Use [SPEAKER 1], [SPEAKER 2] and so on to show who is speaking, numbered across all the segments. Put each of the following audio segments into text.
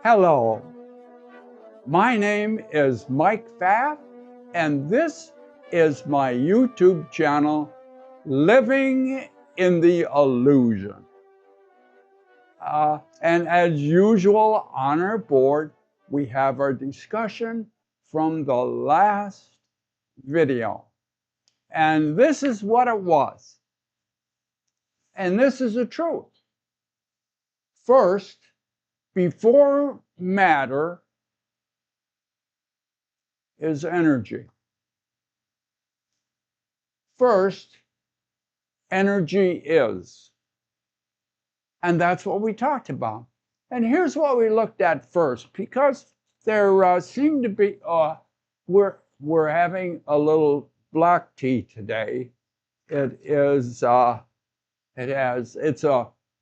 [SPEAKER 1] Hello, my name is Mike Pfaff, and this is my YouTube channel, Living in the Illusion. And as usual on our board, we have our discussion from the last video. And this is what it was. And this is the truth. First, before matter is energy. First, energy is. And that's what we talked about. And here's what we looked at first, because there seemed to be, we're having a little black tea today. It's a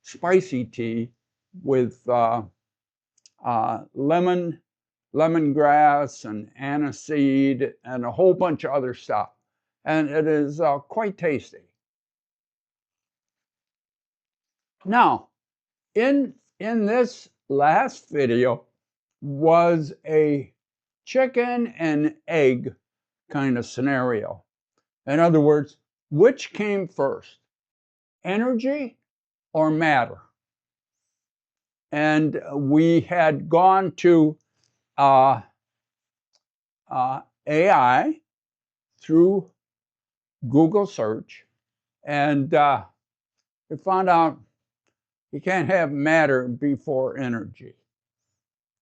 [SPEAKER 1] spicy tea with lemongrass and aniseed and a whole bunch of other stuff. And it is quite tasty. Now, in this last video was a chicken and egg kind of scenario. In other words, which came first, energy or matter? And we had gone to AI through Google search, and we found out you can't have matter before energy.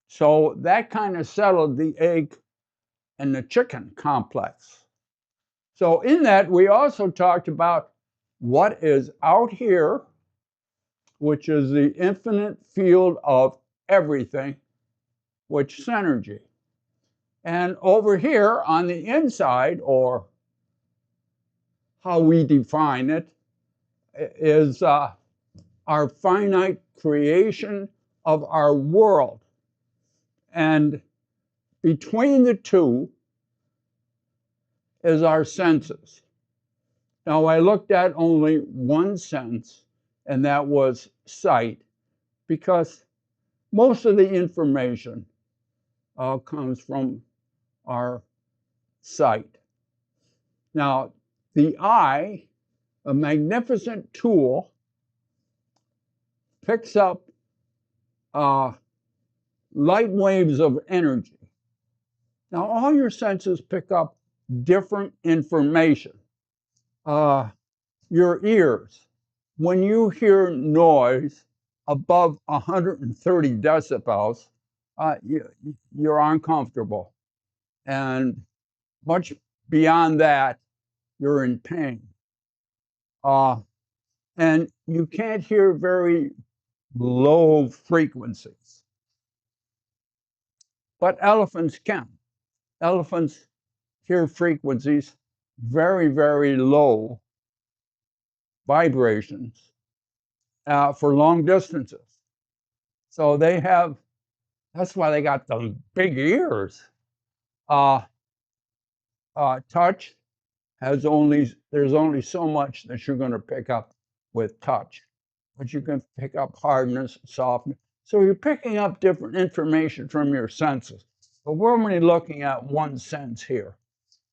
[SPEAKER 1] So that kind of settled the egg and the chicken complex. So in that, we also talked about what is out here, which is the infinite field of everything, which is energy. And over here on the inside, or how we define it, is our finite creation of our world. And between the two is our senses. Now, I looked at only one sense, and that was sight, because most of the information comes from our sight. Now, the eye, a magnificent tool, picks up light waves of energy. Now, all your senses pick up different information. Your ears, when you hear noise above 130 decibels, you're uncomfortable. And much beyond that, you're in pain. And you can't hear very low frequencies. But elephants can. Elephants hear frequencies very, very low vibrations for long distances. So they have, that's why they got the big ears. Touch there's only so much that you're going to pick up with touch, but you can pick up hardness, softness. So you're picking up different information from your senses. But we're only looking at one sense here.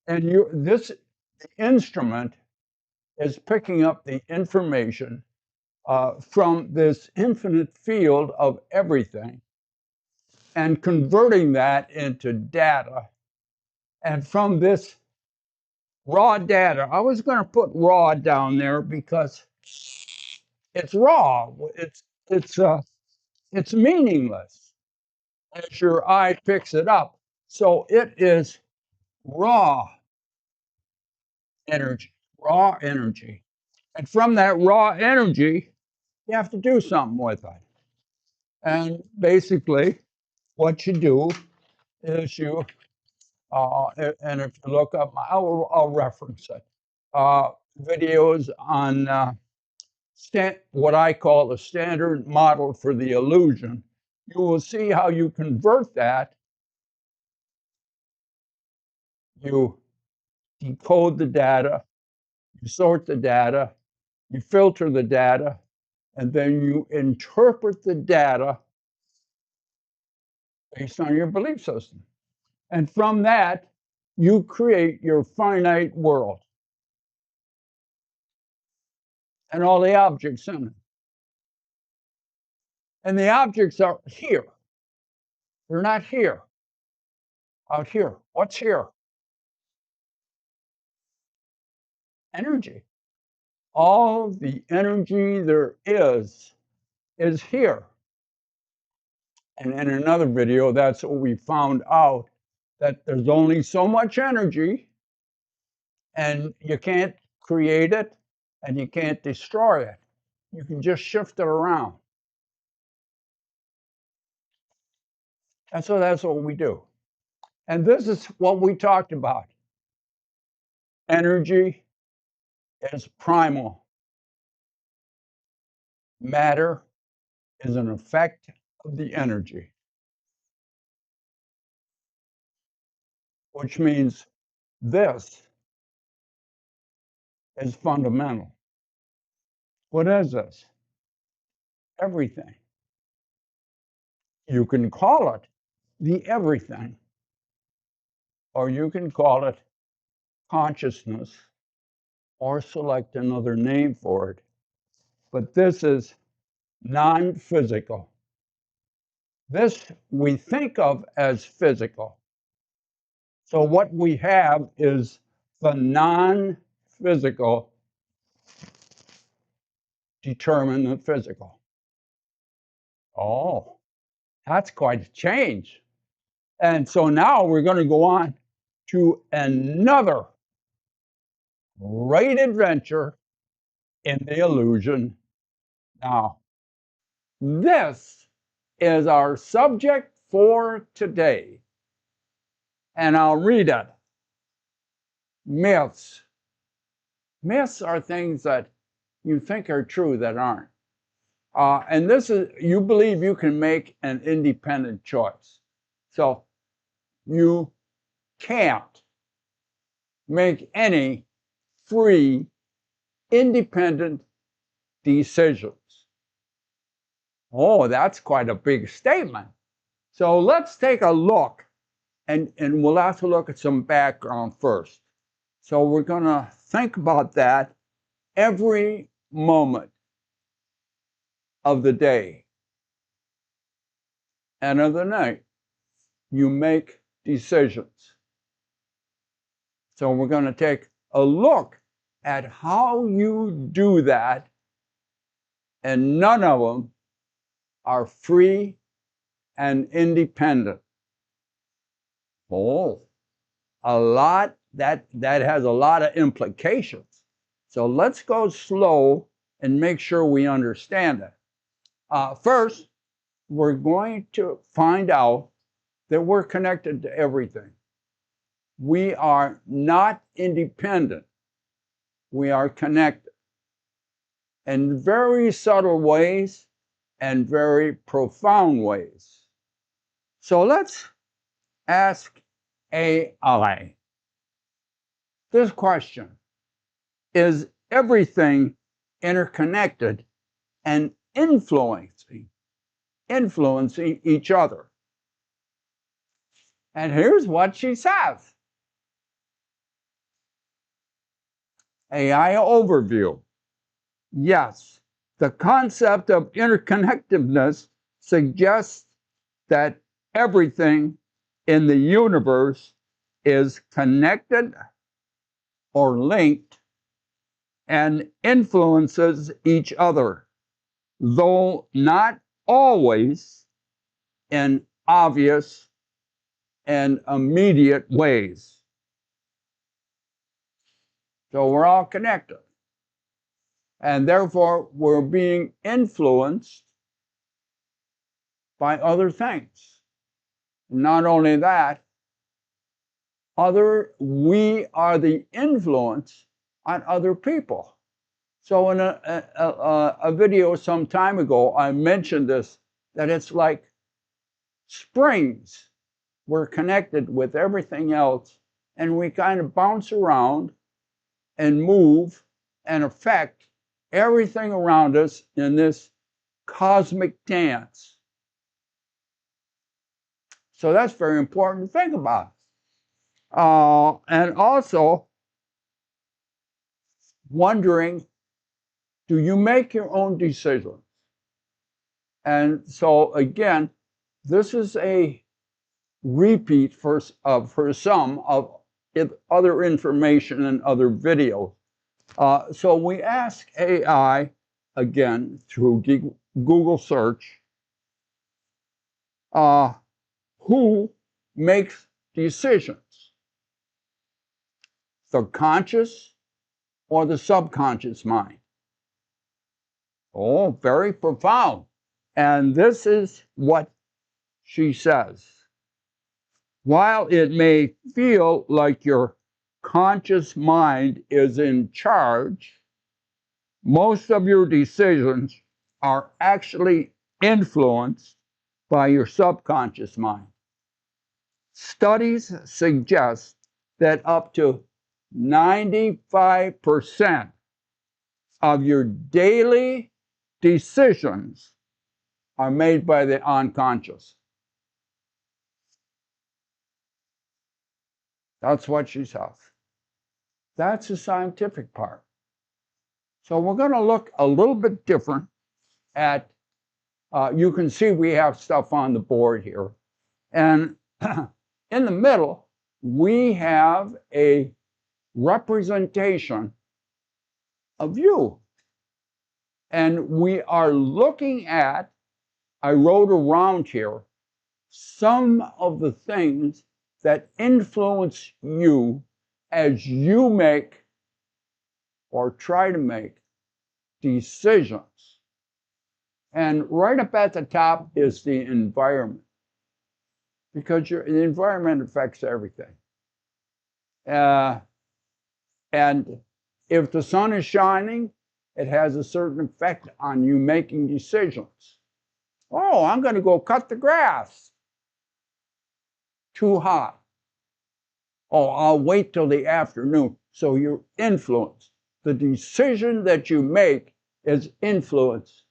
[SPEAKER 1] And this instrument is picking up the information from this infinite field of everything and converting that into data. And from this raw data, I was going to put raw down there because it's raw. It's meaningless as your eye picks it up. So it is raw energy, raw energy. And from that raw energy, you have to do something with it. And basically, what you do is and if you look up, I'll reference it, videos on what I call a standard model for the illusion. You will see how you convert that. You decode the data, you sort the data, you filter the data, and then you interpret the data based on your belief system. And from that, you create your finite world and all the objects in it. And the objects are here. They're not here, out here. What's here? Energy. All the energy there is here. And in another video, that's what we found out, that there's only so much energy and you can't create it and you can't destroy it. You can just shift it around. And so that's what we do. And this is what we talked about. Energy is primal. Matter is an effect of the energy, which means this is fundamental. What is this? Everything. You can call it the everything, or you can call it consciousness, or select another name for it. But this is non-physical. This we think of as physical. So what we have is the non-physical determine the physical. Oh, that's quite a change. And so now we're going to go on to another great adventure in the illusion. Now, this is our subject for today. And I'll read it. Myths. Myths are things that you think are true that aren't. And this is, you believe you can make an independent choice. So you can't make any free, independent decisions. Oh, that's quite a big statement. So let's take a look, and we'll have to look at some background first. So we're going to think about that every moment of the day and of the night. You make decisions. So we're going to take a look at how you do that, and none of them are free and independent. Oh, a lot, that has a lot of implications. So let's go slow and make sure we understand it. First, we're going to find out that we're connected to everything. We are not independent. We are connected in very subtle ways and very profound ways. So let's ask AI this question: is everything interconnected and influencing each other? And here's what she says. AI overview. Yes, the concept of interconnectiveness suggests that everything in the universe is connected or linked and influences each other, though not always in obvious and immediate ways. So we're all connected. And therefore, we're being influenced by other things. Not only that, we are the influence on other people. So in a video some time ago, I mentioned this, that it's like springs. We're connected with everything else, and we kind of bounce around and move and affect everything around us in this cosmic dance. So that's very important to think about. And also wondering, do you make your own decisions? And so again, this is a repeat for some of other information and other videos. So we ask AI, again, through Google search, who makes decisions? The conscious or the subconscious mind? Oh, very profound. And this is what she says. While it may feel like your conscious mind is in charge, most of your decisions are actually influenced by your subconscious mind. Studies suggest that up to 95% of your daily decisions are made by the unconscious. That's what she says. That's the scientific part. So we're going to look a little bit different at, you can see we have stuff on the board here. And in the middle, we have a representation of you. And we are looking at, I wrote around here, some of the things that influence you as you make or try to make decisions. And right up at the top is the environment, because the environment affects everything. And if the sun is shining, it has a certain effect on you making decisions. Oh, I'm going to go cut the grass. Too hot. Oh, I'll wait till the afternoon. So you're influenced. The decision that you make is influenced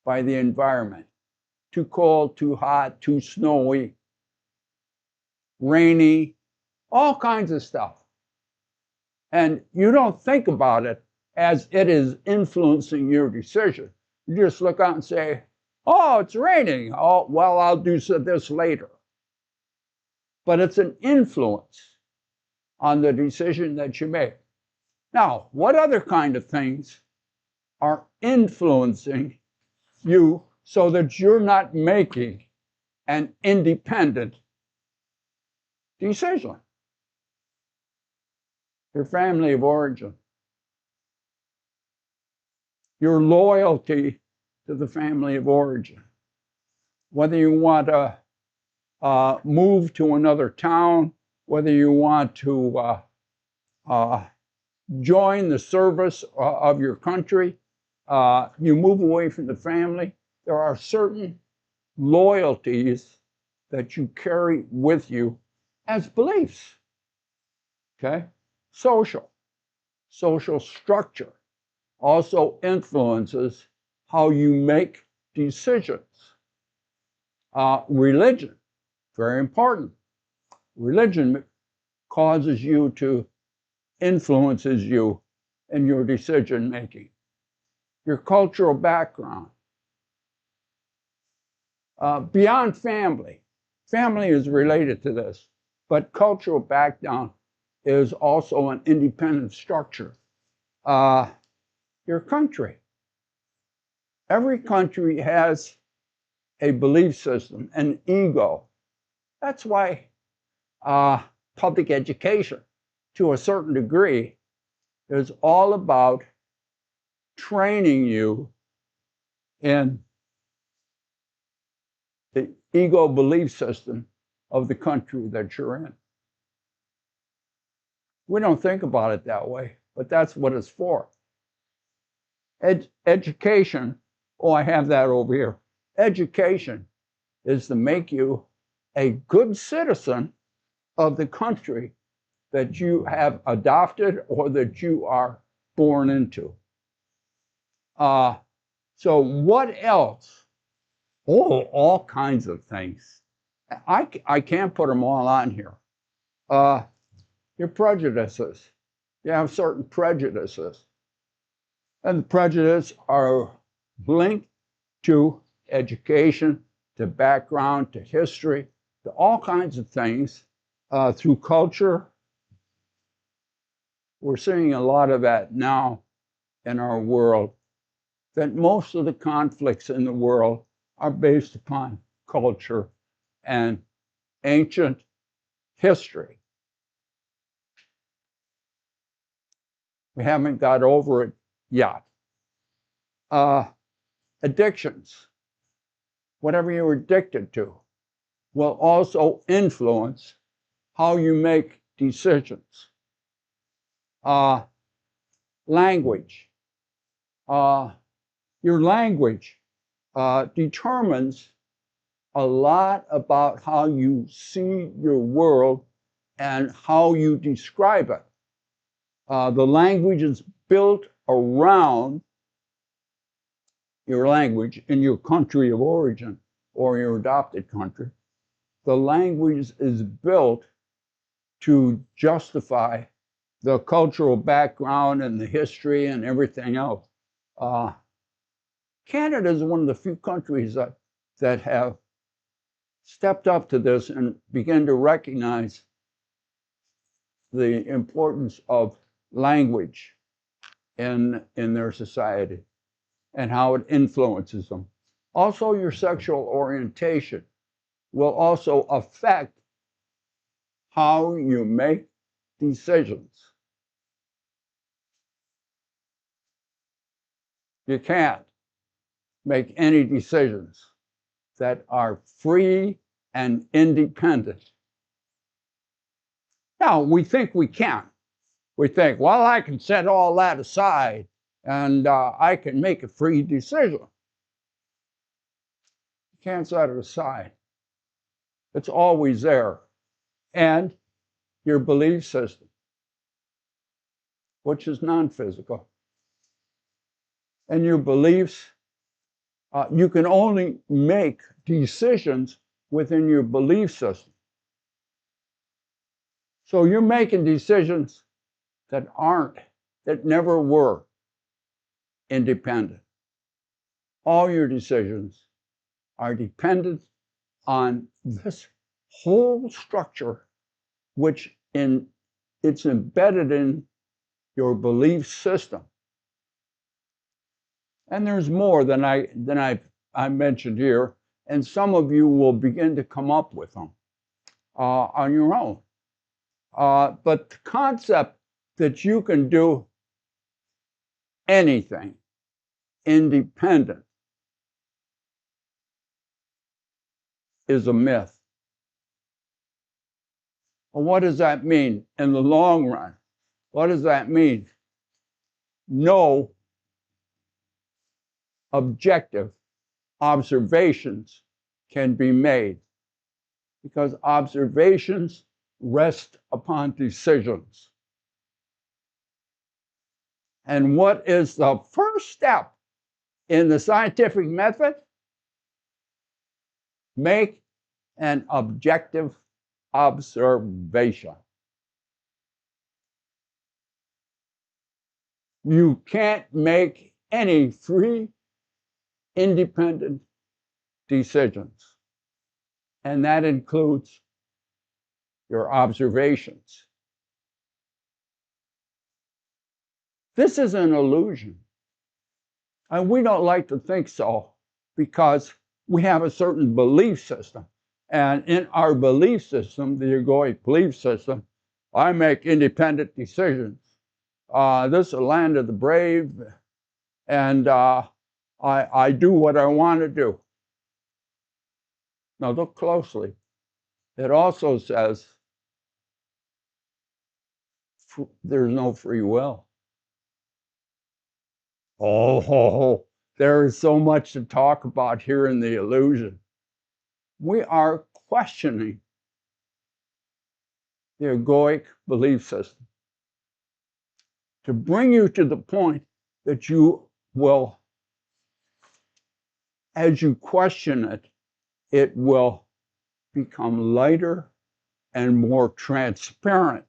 [SPEAKER 1] by the environment. Too cold, too hot, too snowy, rainy, all kinds of stuff. And you don't think about it as it is influencing your decision. You just look out and say, oh, it's raining. Oh, well, I'll do this later. But it's an influence on the decision that you make. Now, what other kind of things are influencing you so that you're not making an independent decision? Your family of origin, your loyalty to the family of origin, whether you want to move to another town, whether you want to join the service of your country, you move away from the family, there are certain loyalties that you carry with you as beliefs. Okay? Social structure also influences how you make decisions. Religion, very important. Religion causes you to, influences you in your decision making. Your cultural background. Beyond family. Family is related to this, but cultural background is also an independent structure. Your country. Every country has a belief system, an ego. That's why public education, to a certain degree, is all about training you in the ego belief system of the country that you're in. We don't think about it that way, but that's what it's for. Education, oh, I have that over here. Education is to make you a good citizen of the country that you have adopted or that you are born into. So what else? Oh, all kinds of things. I can't put them all on here. Your prejudices. You have certain prejudices. And the prejudices are linked to education, to background, to history, to all kinds of things through culture. We're seeing a lot of that now in our world, that most of the conflicts in the world are based upon culture and ancient history. We haven't got over it yet. Addictions, whatever you're addicted to, will also influence how you make decisions. Language. Your language determines a lot about how you see your world and how you describe it. The language is built around your language in your country of origin or your adopted country. The language is built to justify the cultural background and the history and everything else. Canada is one of the few countries that have stepped up to this and begun to recognize the importance of language in their society and how it influences them. Also, your sexual orientation will also affect how you make decisions. You can't make any decisions that are free and independent. Now, we think we can. We think, well, I can set all that aside and I can make a free decision. You can't set it aside. It's always there. And your belief system, which is non-physical. And your beliefs, you can only make decisions within your belief system. So you're making decisions that never were independent. All your decisions are dependent on this whole structure, which it's embedded in your belief system. And there's more than I mentioned here, and some of you will begin to come up with them on your own. But the concept that you can do anything independent is a myth. Well, what does that mean in the long run? What does that mean? No objective observations can be made because observations rest upon decisions. And what is the first step in the scientific method? Make an objective observation. You can't make any free, independent decisions. And that includes your observations. This is an illusion. And we don't like to think so because we have a certain belief system. And in our belief system, the egoic belief system, I make independent decisions. This is the land of the brave, and I do what I want to do. Now look closely. It also says there's no free will. Oh, there is so much to talk about here in the illusion. We are questioning the egoic belief system to bring you to the point that you will, as you question it, it will become lighter and more transparent.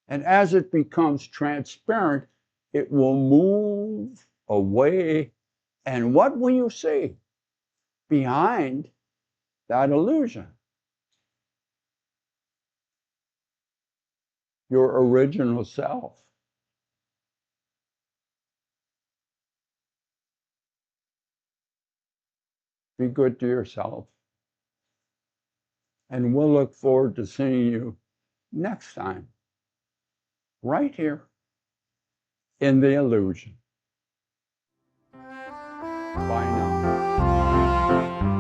[SPEAKER 1] And as it becomes transparent, it will move away. And what will you see behind that illusion? Your original self. Be good to yourself. And we'll look forward to seeing you next time, right here in the illusion. Bye now.